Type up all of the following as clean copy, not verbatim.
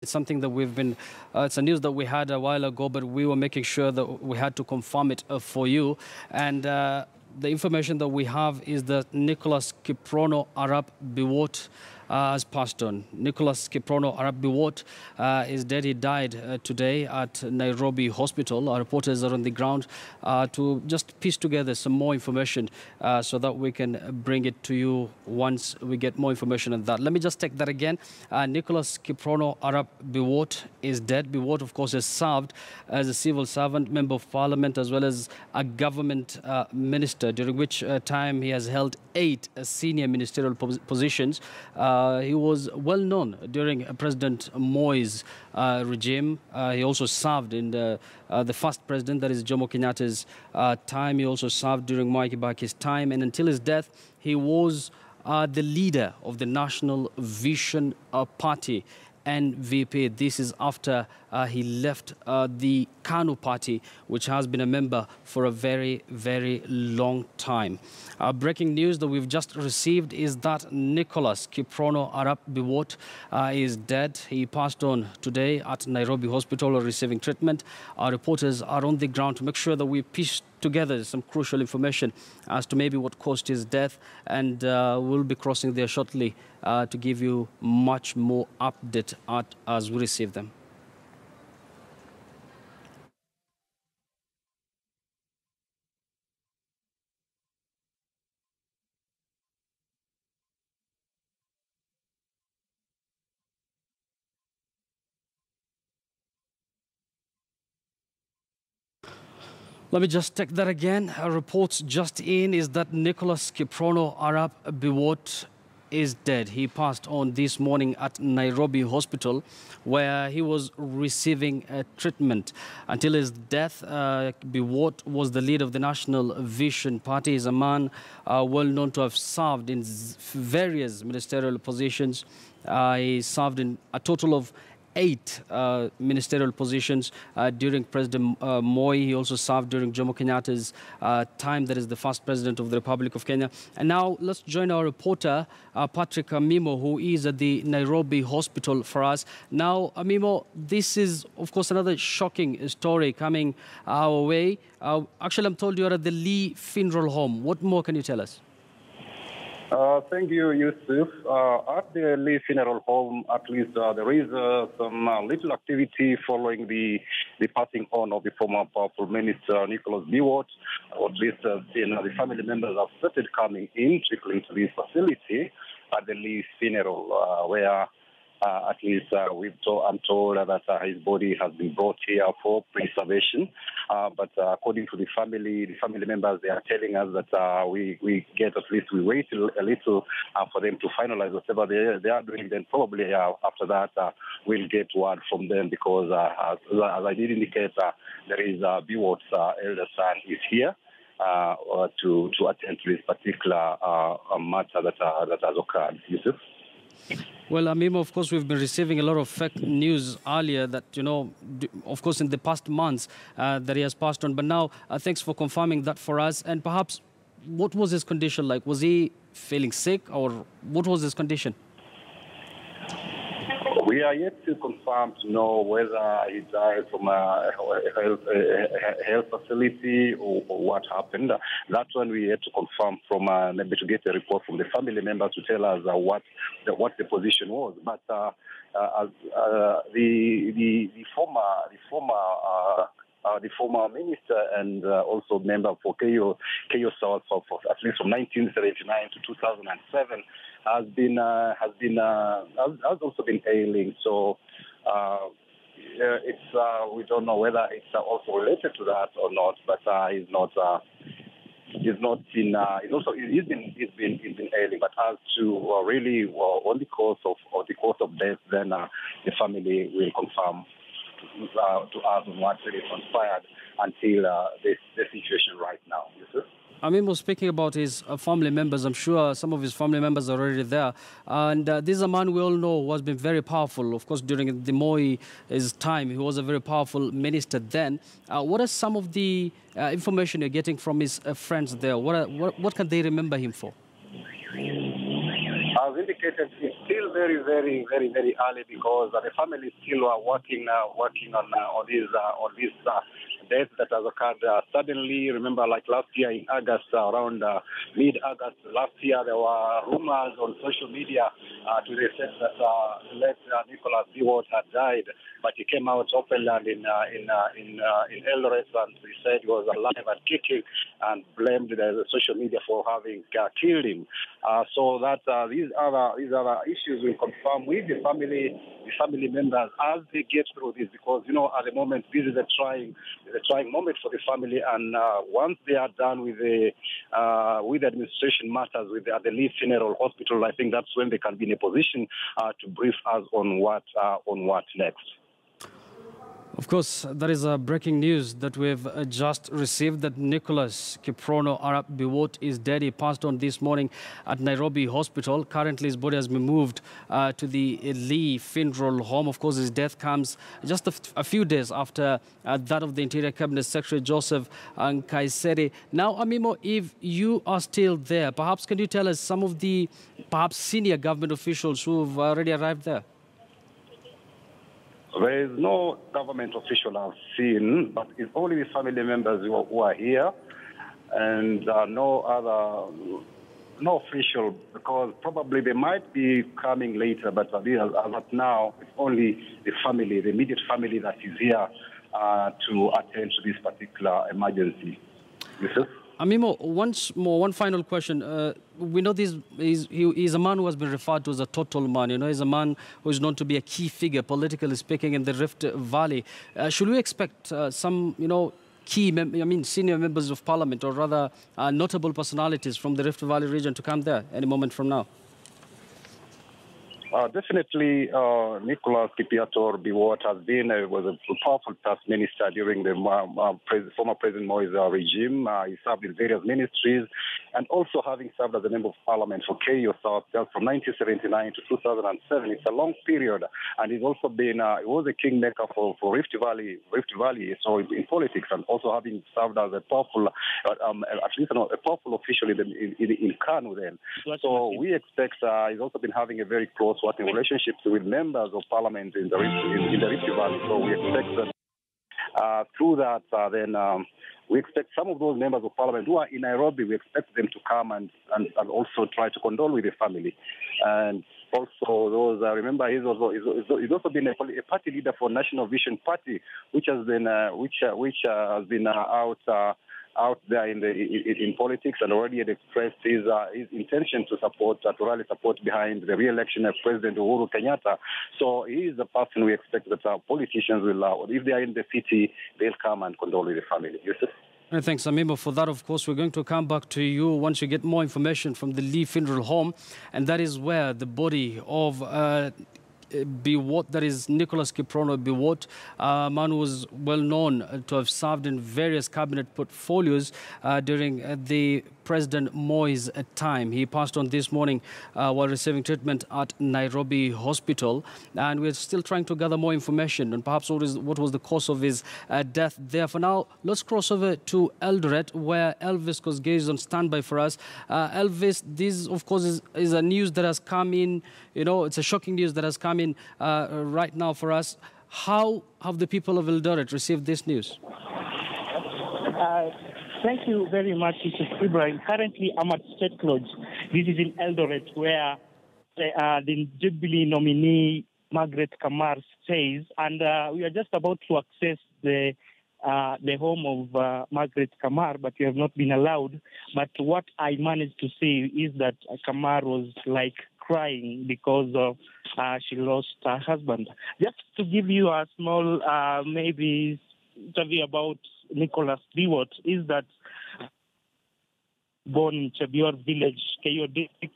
something that we've been, it's a news that we had a while ago, but we were making sure that we had to confirm it for you. And the information that we have is that Nicholas Kiprono Arap Biwott has passed on. Nicholas Kiprono Arap Biwott is dead. He died today at Nairobi Hospital. Our reporters are on the ground to just piece together some more information so that we can bring it to you once we get more information on that. Let me just take that again. Nicholas Kiprono Arap Biwott is dead. Biwott, of course, has served as a civil servant, member of parliament, as well as a government minister, during which time he has held 8 senior ministerial positions. He was well known during President Moi's regime. He also served in the first president, that is Jomo Kenyatta's time. He also served during Mwai Kibaki's time. And until his death, he was the leader of the National Vision Party, NVP. This is after he left the KANU party, which has been a member for a very, very long time. Breaking news that we've just received is that Nicholas Kiprono Arap Biwott is dead. He passed on today at Nairobi Hospital receiving treatment. Our reporters are on the ground to make sure that we piece together some crucial information as to maybe what caused his death, and we'll be crossing there shortly to give you much more update as we receive them. Let me just take that again. Reports just in is that Nicholas Kiprono Arap Biwott is dead. He passed on this morning at Nairobi Hospital, where he was receiving treatment. Until his death, Biwott was the leader of the National Vision Party. He's a man well known to have served in various ministerial positions. He served in a total of 8 ministerial positions during President Moi. He also served during Jomo Kenyatta's time, that is the first president of the Republic of Kenya. And now let's join our reporter, Patrick Amimo, who is at the Nairobi Hospital for us. Now, Amimo, this is, of course, another shocking story coming our way. Actually, I'm told you're at the Lee Funeral Home. What more can you tell us? Thank you, Yusuf. At the Lee Funeral Home, at least there is some little activity following the passing on of the former powerful minister, Nicholas Biwott. At least the family members have started coming in, trickling to this facility at the Lee Funeral, where at least I'm told that his body has been brought here for preservation. But according to the family members, they are telling us that we wait a little for them to finalize whatever they are doing. Then probably after that we'll get word from them, because as I did indicate, there is Biwott's elder son is here to attend to this particular matter that has occurred. Yusuf? Well, Amimo, of course, we've been receiving a lot of fake news earlier that, of course, in the past months that he has passed on. But now, thanks for confirming that for us. And perhaps, what was his condition like? Was he feeling sick, or what was his condition? We are yet to confirm to know whether he died from a health facility or what happened. That's when we had to confirm from maybe to get a report from the family members to tell us what the position was. But the former minister and also member for KO South for at least from 1979 to 2007 has also been ailing. So we don't know whether it's also related to that or not. But he's been ailing. But as to really on the cause of death, then the family will confirm to us on what really transpired until the situation right now. Amimo, speaking about his family members, I'm sure some of his family members are already there. And this is a man we all know who has been very powerful. Of course, during the Moi's time, he was a very powerful minister then. What are some of the information you're getting from his friends there? What can they remember him for? As indicated, he's still still very, very, very, very early because the family still are working on this death that has occurred suddenly. Remember, like last year in August, around mid-August last year, there were rumors on social media to the extent that late Nicholas Biwott had died, but he came out openly in Eldoret and he said he was alive and kicking and blamed the social media for having killed him. So that these other issues will confirm with the family members as they get through this, because at the moment this is a trying moment for the family, and once they are done with the administration matters at the Lee Funeral Hospital, I think that's when they can be in a position to brief us on what next. Of course, that is breaking news that we've just received, that Nicholas Kiprono Arap Biwott is dead. He passed on this morning at Nairobi Hospital. Currently, his body has been moved to the Lee Funeral Home. Of course, his death comes just a few days after that of the Interior Cabinet Secretary Joseph Nkaissery. Now, Amimo, if you are still there, perhaps can you tell us some of the senior government officials who have already arrived there? There is no government official I've seen, but it's only the family members who are here, and no official, because probably they might be coming later, but as of now, it's only the family, the immediate family that is here to attend to this particular emergency. Yes, Amimo, one final question. We know he's a man who has been referred to as a total man. He's a man who is known to be a key figure, politically speaking, in the Rift Valley. Should we expect some, senior members of parliament, or rather notable personalities from the Rift Valley region to come there any moment from now? Definitely, Nicholas Kiprono Biwott was a powerful task minister during the former President Moi's regime. He served in various ministries, and also having served as a member of parliament for KO South from 1979 to 2007. It's a long period, and he's also been he was a kingmaker for Rift Valley. So in politics, and also having served as a powerful, at least a powerful official in Kanu then. So we expect he's also been having a very close working relationships with members of parliament in the Rift Valley. So we expect that through that, we expect some of those members of parliament who are in Nairobi, we expect them to come and also try to condole with the family. And also those, remember, he's also been a party leader for National Vision Party, which has been out there in politics, and already had expressed his intention to rally support behind the re-election of President Uhuru Kenyatta. So he is the person we expect that politicians will, if they are in the city, they'll come and condole with the family. Yusuf? Thanks, Amimo, for that. Of course, we're going to come back to you once you get more information from the Lee Funeral Home, and that is where the body of Biwott, that is Nicholas Kiprono Biwott, a man who was well known to have served in various cabinet portfolios during the President Moi's time. He passed on this morning while receiving treatment at Nairobi Hospital, and we're still trying to gather more information on perhaps what was the cause of his death there. For now, let's cross over to Eldoret, where Elvis Kosgei is on standby for us. Elvis, this, of course, is a news that has come in. It's a shocking news that has come in right now for us. How have the people of Eldoret received this news? Thank you very much, Mr. Ibrahim. Currently, I'm at State Lodge. This is in Eldoret, where the Jubilee nominee, Margaret Kamar, stays. And we are just about to access the home of Margaret Kamar, but we have not been allowed. But what I managed to see is that Kamar was like crying because of she lost her husband. Just to give you a small, maybe, interview about Nicholas Biwott, is that born in Chebior village, KO district,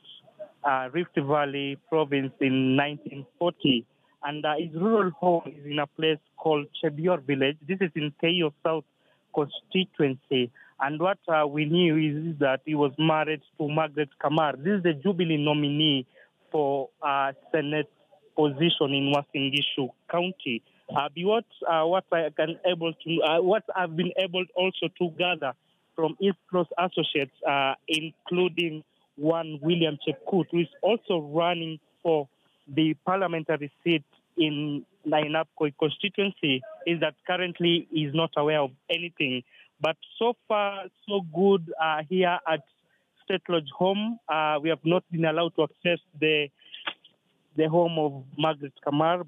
Rift Valley province in 1940. And his rural home is in a place called Chebior village. This is in KO South constituency. And what we knew is that he was married to Margaret Kamar. This is the Jubilee nominee for Senate position in Uasin Gishu County. What I've been able also to gather from his close associates, including one William Chepkut, who is also running for the parliamentary seat in Nainapkoi constituency is that currently he's not aware of anything. But so far, so good here at State Lodge Home. We have not been allowed to access the home of Margaret Kamar.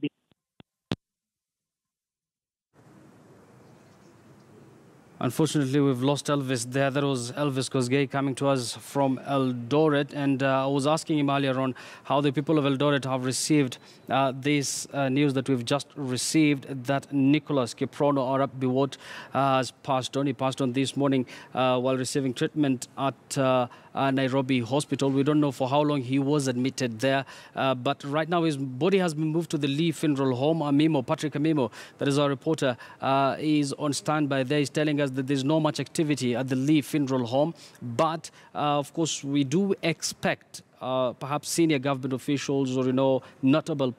Unfortunately, we've lost Elvis there. That was Elvis Kosgei coming to us from Eldoret. And I was asking him earlier on how the people of Eldoret have received this news that we've just received, that Nicholas Kiprono Arap Biwott has passed on. He passed on this morning while receiving treatment at Nairobi Hospital. We don't know for how long he was admitted there. But right now, his body has been moved to the Lee Funeral Home. Patrick Amimo, that is our reporter, is on standby there. He's telling us that there's not much activity at the Lee Funeral Home. But, of course, we do expect perhaps senior government officials or, notable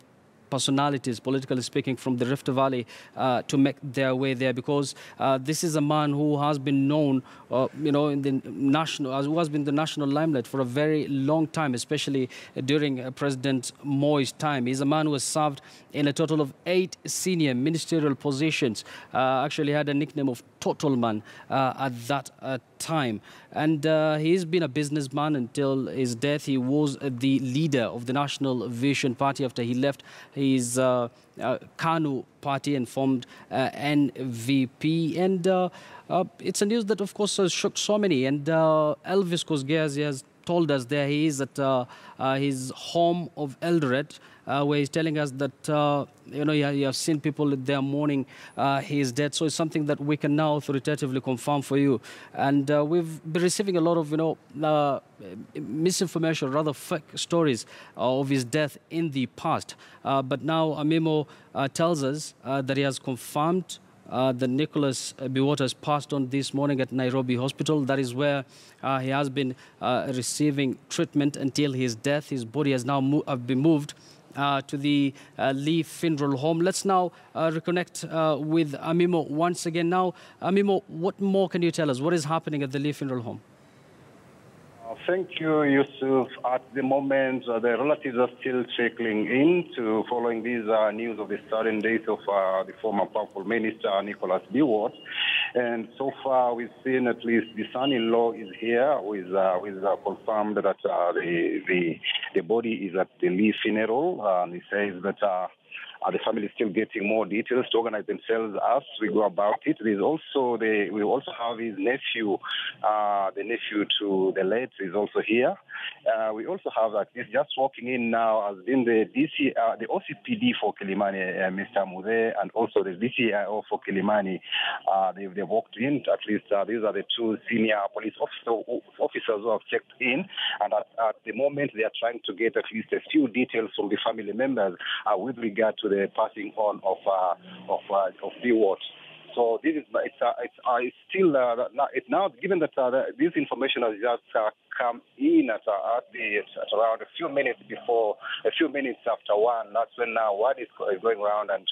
personalities, politically speaking, from the Rift Valley to make their way there, because this is a man who has been known, in the national, who has been the national limelight for a very long time, especially during President Moi's time. He's a man who has served in a total of 8 senior ministerial positions. Actually had a nickname of Total Man at that time. And he's been a businessman until his death. He was the leader of the National Vision Party after he left his KANU party and formed NVP. And it's a news that, of course, has shocked so many. And Elvis Kosgei has told us there he is at his home of Eldoret, where he's telling us that, you have seen people there mourning his death. So it's something that we can now authoritatively confirm for you. And we've been receiving a lot of, misinformation, rather fake stories of his death in the past. But now Amimo tells us that he has confirmed that Nicholas Biwott has passed on this morning at Nairobi Hospital. That is where he has been receiving treatment until his death. His body has now been moved to the Lee Funeral Home. Let's now reconnect with Amimo once again. Now, Amimo, what more can you tell us? What is happening at the Lee Funeral Home? Thank you, Yusuf. At the moment, the relatives are still trickling in to following these news of the sudden death of the former Powerful Minister, Nicholas Biwott. And so far, we've seen at least the son-in-law is here, who is confirmed that the body is at the Lee funeral. And he says that the family is still getting more details to organize themselves as we go about it. There's also we also have his nephew, the nephew to the late is also here. We also have he's just walking in now has been the DC, the OCPD for Kilimani, Mr. Mude, and also the DCIO for Kilimani. They've walked in. At least these are the 2 senior police officers who have checked in, and at the moment they are trying to get at least a few details from the family members with regard to the passing on of Biwott. So this is it's still now given that this information has just come in at around a few minutes after 1. That's when now what is going around, and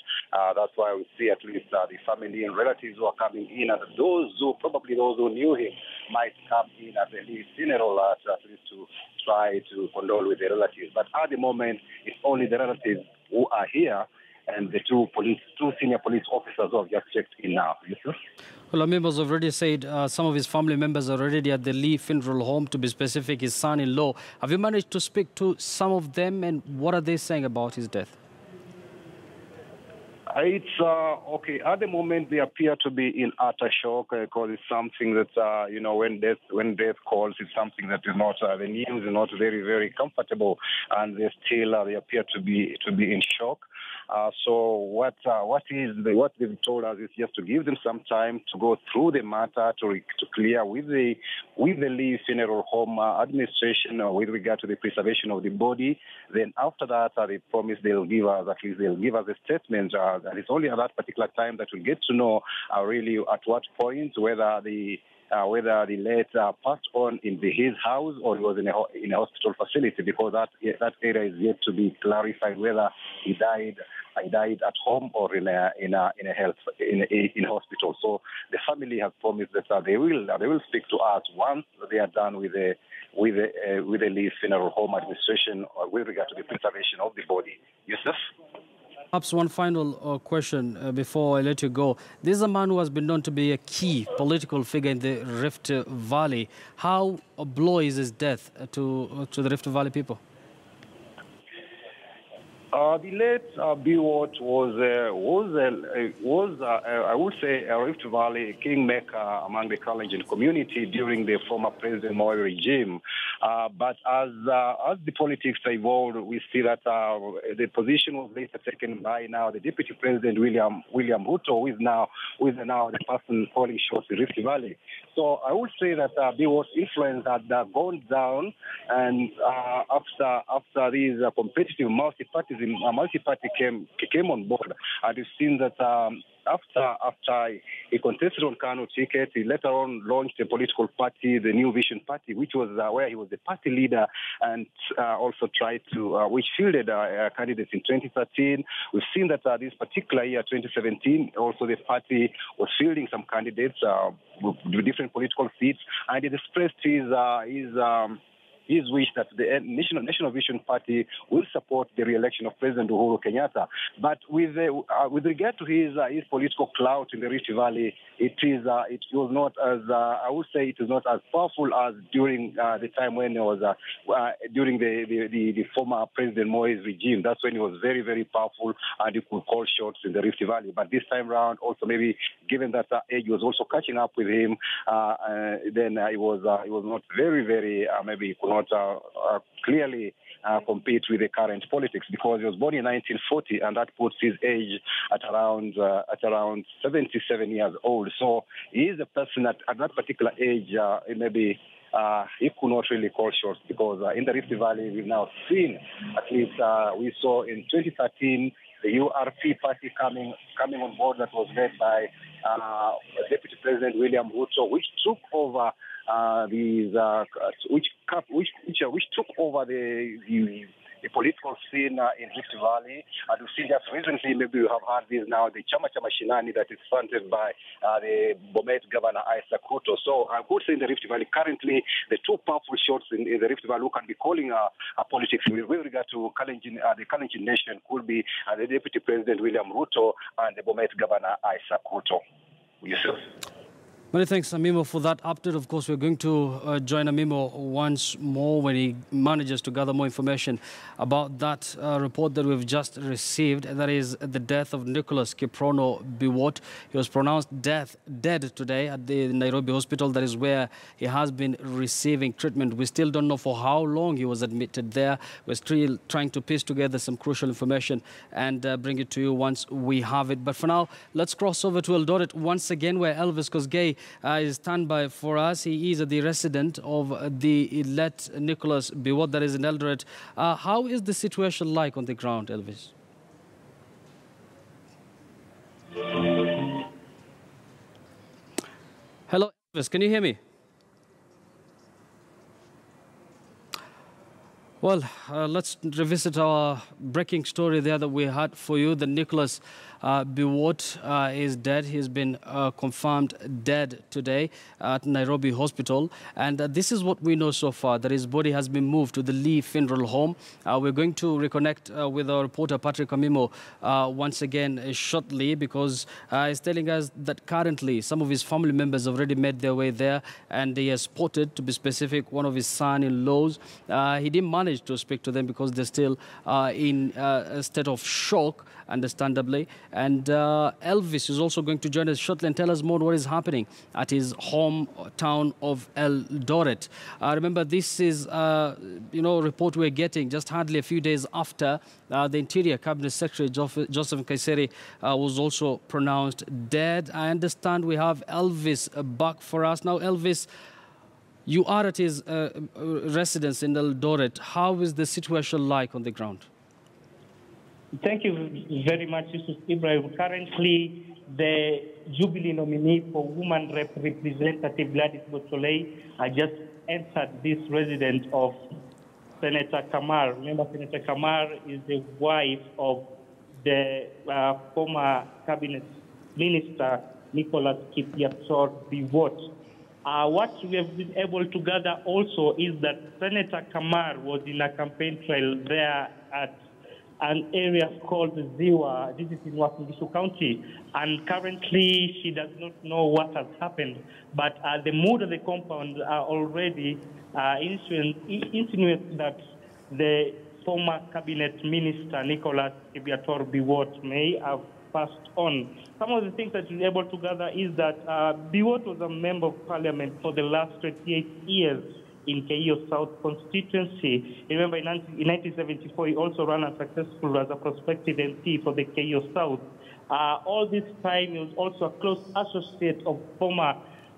that's why we see at least the family and relatives who are coming in, and those who knew him might come in at the funeral at least to try to condole with the relatives. But at the moment, it's only the relatives who are here, and the 2 senior police officers who have just checked in now. Well, Amimo's already said some of his family members are already at the Lee Funeral Home, to be specific, his son-in-law. Have you managed to speak to some of them, and what are they saying about his death? It's okay. At the moment, they appear to be in utter shock because it's something that when death calls, it's something that is not the news is not very, very comfortable, and they appear to be in shock. So what they've told us is just to give them some time to go through the matter to clear with the Lee Funeral Home administration with regard to the preservation of the body. Then after that, they promise they'll give us a statement. And it's only at that particular time that we'll get to know really at what point whether the whether the late passed on in his house or he was in a hospital facility, because that area is yet to be clarified whether he died at home or in hospital. So the family has promised that they will speak to us once they are done with the Lee Funeral Home administration with regard to the preservation of the body. Yusuf? Perhaps one final question before I let you go. This is a man who has been known to be a key political figure in the Rift Valley. How a blow is his death to the Rift Valley people? The late Biwott was I would say, a Rift Valley kingmaker among the Kalenjin community during the former President Moi regime. But as the politics evolved, we see that the position was later taken by now the Deputy President William Ruto, who is now the person calling shots in Rift Valley. So I would say that Biwott's influence had gone down, and after these competitive multi-party came on board, and we've seen that after he contested on Kano ticket, he later on launched a political party, the New Vision Party, which was where he was the party leader, and also tried to, which fielded candidates in 2013. We've seen that this particular year, 2017, also the party was fielding some candidates with different political seats, and he expressed his wish that the National Vision Party will support the re-election of President Uhuru Kenyatta. But with regard to his political clout in the Rift Valley, it was not as I would say it is not as powerful as during the time when it was during the former President Moi's regime. That's when he was very, very powerful and he could call shots in the Rift Valley. But this time round, also maybe given that age was also catching up with him, then he was not very, very maybe he could not clearly compete with the current politics, because he was born in 1940, and that puts his age at around 77 years old. So he is a person at that particular age, maybe he could not really call shots, because in the Rift Valley we've now seen, at least we saw in 2013, the URP party coming on board, that was led by Deputy President William Ruto, which took over which took over the political scene in Rift Valley. And we've seen just recently, maybe you have heard this now, the Chama Shinani that is fronted by the Bomet Governor Isaac Ruto. So I would say in the Rift Valley, currently, the two powerful shots in the Rift Valley who can be calling politics with regard to the Kalenjin nation could be the Deputy President William Ruto and the Bomet Governor Isaac Ruto. Yusuf. Many thanks, Amimo, for that update. Of course, we're going to join Amimo once more when he manages to gather more information about that report that we've just received. And that is the death of Nicholas Kiprono Biwott. He was pronounced dead today at the Nairobi hospital. That is where he has been receiving treatment. We still don't know for how long he was admitted there. We're still trying to piece together some crucial information and bring it to you once we have it. But for now, let's cross over to Eldoret once again, where Elvis Kosgei is standby for us. He is the resident of the elect Nicholas Biwott, that is in Eldoret. How is the situation like on the ground, Elvis? Hello, Elvis, can you hear me? Well, let's revisit our breaking story there that we had for you. The Nicholas Biwott is dead. He's been confirmed dead today at Nairobi Hospital. And this is what we know so far, that his body has been moved to the Lee Funeral Home. We're going to reconnect with our reporter, Patrick Amimo, once again shortly, because he's telling us that currently some of his family members have already made their way there, and he has spotted, to be specific, one of his son-in-laws. He didn't manage to speak to them because they're still in a state of shock, understandably. And Elvis is also going to join us shortly and tell us more what is happening at his hometown of Eldoret. Remember, this is, report we're getting just hardly a few days after the Interior Cabinet Secretary, Joseph Kaiseri, was also pronounced dead. I understand we have Elvis back for us. Now, Elvis, you are at his residence in Eldoret. How is the situation like on the ground? Thank you very much, Yusuf Ibrahim. Currently, the Jubilee nominee for Woman Representative Gladys Botolei just entered this residence of Senator Kamar. Remember, Senator Kamar is the wife of the former cabinet minister, Nicholas Kiprono Biwott. What we have been able to gather also is that Senator Kamar was in a campaign trail there at an area called Ziwa. This is in Wasingishu County. And currently, she does not know what has happened. But the mood of the compound already insinuates that the former cabinet minister, Nicholas Kiprono Biwott, may have passed on. Some of the things that we're able to gather is that Biwott was a member of parliament for the last 28 years in Keio South constituency. Remember, in 1974, he also ran unsuccessful as a prospective MP for the Keio South. All this time, he was also a close associate of former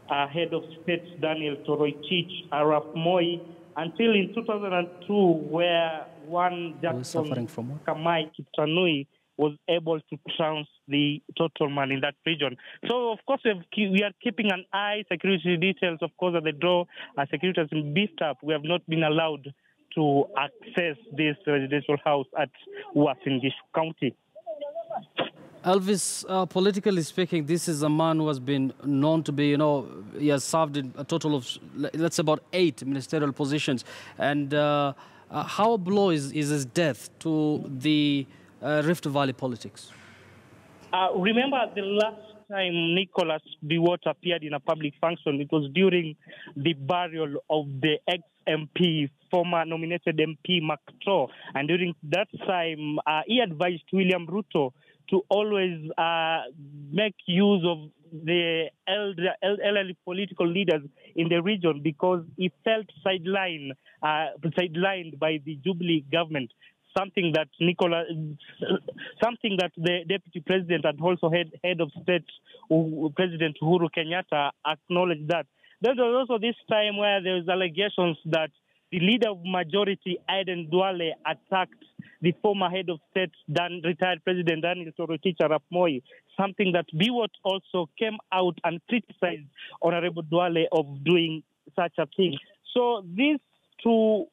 head of state Daniel Toroitich Arap Moi, until in 2002, where one Jackson Kamai Kiptanui was able to trounce the total man in that region. So, of course, we are keeping an eye. Security details, of course, at the door. Security has been beefed up. We have not been allowed to access this residential house at Wasingishu County. Elvis, politically speaking, this is a man who has been known to be, he has served in a total of, let's say, about 8 ministerial positions. And how a blow is his death to the Rift Valley politics? Remember the last time Nicholas Biwott appeared in a public function, it was during the burial of the ex-MP, former nominated MP Makto. And during that time, he advised William Ruto to always make use of the elderly political leaders in the region, because he felt sidelined by the Jubilee government. Something that the deputy president and also head of state, President Uhuru Kenyatta, acknowledged that. There was also this time where there was allegations that the leader of majority, Aden Duale, attacked the former head of state, retired President Daniel Toroitich Arap Moi, something that Biwott also came out and criticized Honorable Duale of doing such a thing. So these two...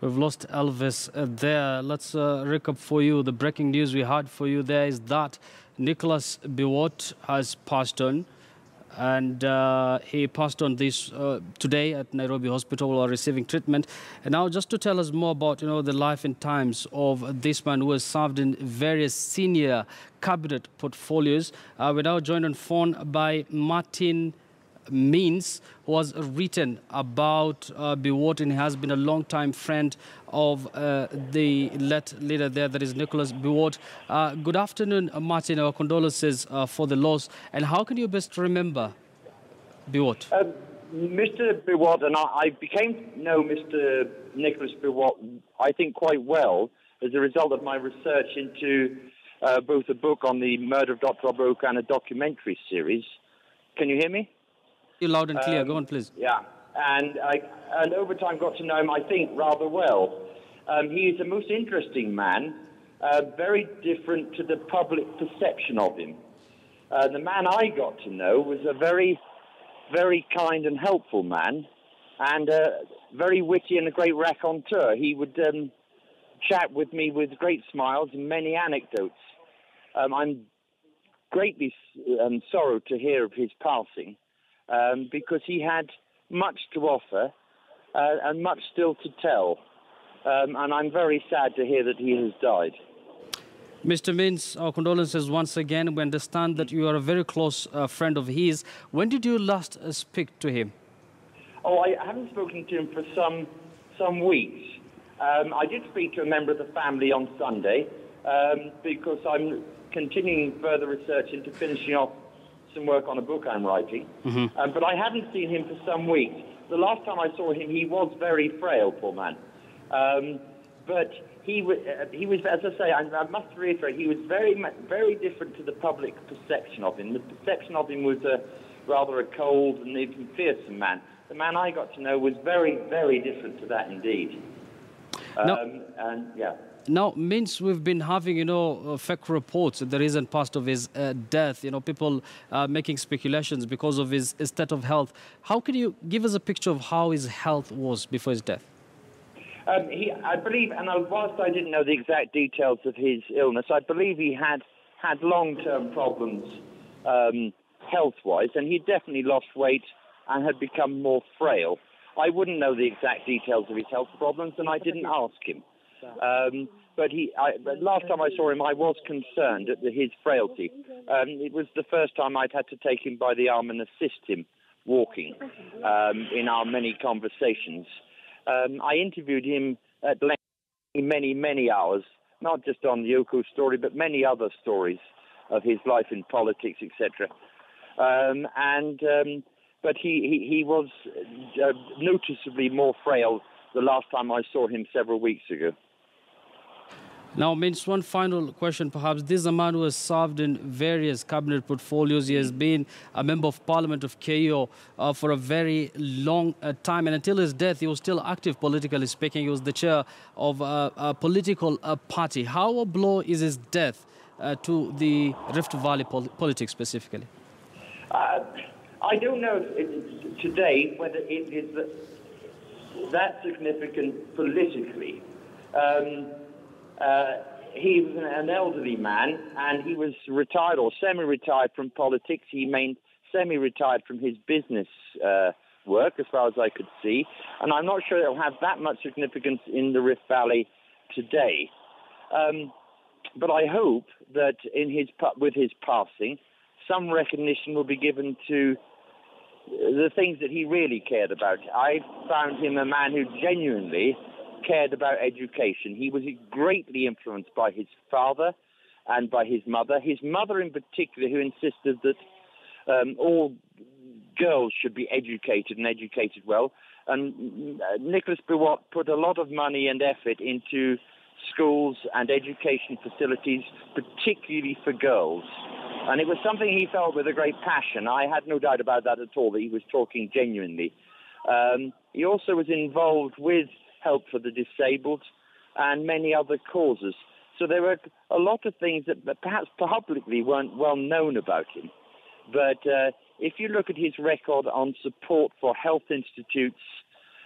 We've lost Elvis there. Let's recap for you. The breaking news we had for you there is that Nicholas Biwott has passed on. And he passed on this today at Nairobi Hospital while receiving treatment. And now just to tell us more about, the life and times of this man who has served in various senior cabinet portfolios, we're now joined on phone by Martin Means, who has written about Biwott, and he has been a long-time friend of the late leader there, that is Nicholas Biwott. Good afternoon, Martin. Our condolences for the loss. And how can you best remember Biwott? Mr. Biwott, and I became to know Mr. Nicholas Biwott, I think, quite well as a result of my research into both a book on the murder of Dr. Obroka and a documentary series. Can you hear me? Loud and clear. Go on, please. Yeah, and over time got to know him, I think, rather well. He is a most interesting man, very different to the public perception of him. The man I got to know was a very, very kind and helpful man, and very witty and a great raconteur. He would chat with me with great smiles and many anecdotes. I'm greatly sorrowed to hear of his passing. Because he had much to offer and much still to tell. And I'm very sad to hear that he has died. Mr. Means, our condolences once again. We understand that you are a very close friend of his. When did you last speak to him? Oh, I haven't spoken to him for some weeks. I did speak to a member of the family on Sunday because I'm continuing further research into finishing off some work on a book I'm writing, but I hadn't seen him for some weeks. The last time I saw him, he was very frail, poor man. But he was, as I say, I must reiterate, he was very different to the public perception of him. The perception of him was rather a cold and even fearsome man. The man I got to know was very, very different to that indeed. And yeah. Now, means we've been having, fake reports that the reason past of his death, people making speculations because of his state of health. How can you give us a picture of how his health was before his death? I believe, and whilst I didn't know the exact details of his illness, I believe he had long-term problems health-wise, and he definitely lost weight and had become more frail. I wouldn't know the exact details of his health problems, and I didn't ask him. But last time I saw him, I was concerned at his frailty. It was the first time I'd had to take him by the arm and assist him walking in our many conversations. I interviewed him at length many, many hours, not just on the Uku story, but many other stories of his life in politics, etc. But he was noticeably more frail the last time I saw him several weeks ago. Now, Mince, one final question, perhaps. This is a man who has served in various cabinet portfolios. He has been a member of Parliament of KO for a very long time. And until his death, he was still active politically speaking. He was the chair of a political party. How a blow is his death to the Rift Valley politics specifically? I don't know today whether it is that significant politically. He was an elderly man, and he was retired or semi-retired from politics. He remained semi-retired from his business work, as far as I could see. And I'm not sure it'll have that much significance in the Rift Valley today. But I hope that with his passing, some recognition will be given to the things that he really cared about. I found him a man who genuinely cared about education. He was greatly influenced by his father and by his mother. His mother in particular, who insisted that all girls should be educated and educated well. And Nicholas Biwott put a lot of money and effort into schools and education facilities, particularly for girls. And it was something he felt with a great passion. I had no doubt about that at all, that he was talking genuinely. He also was involved with Help for the Disabled and many other causes. So there were a lot of things that perhaps publicly weren't well known about him. But if you look at his record on support for health institutes,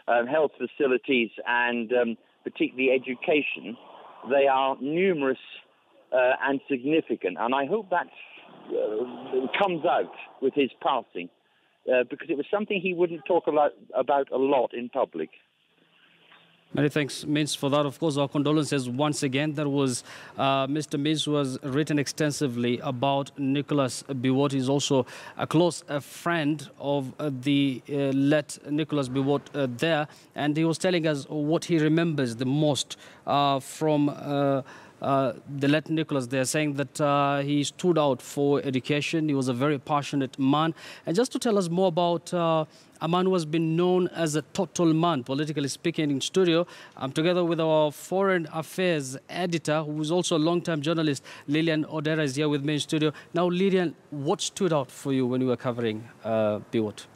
health facilities, and particularly education, they are numerous and significant. And I hope that comes out with his passing, because it was something he wouldn't talk about a lot in public. Many thanks, Mince, for that. Of course, our condolences once again. That was Mr. Mince, who has written extensively about Nicholas Biwott. He's also a close friend of the late Nicholas Biwott there. And he was telling us what he remembers the most from the late Nicholas there, saying that he stood out for education. He was a very passionate man. And just to tell us more about a man who has been known as a total man, politically speaking, in studio, I'm together with our foreign affairs editor, who is also a long-time journalist, Lillian Odera, is here with me in studio. Now, Lillian, what stood out for you when you were covering Biwott?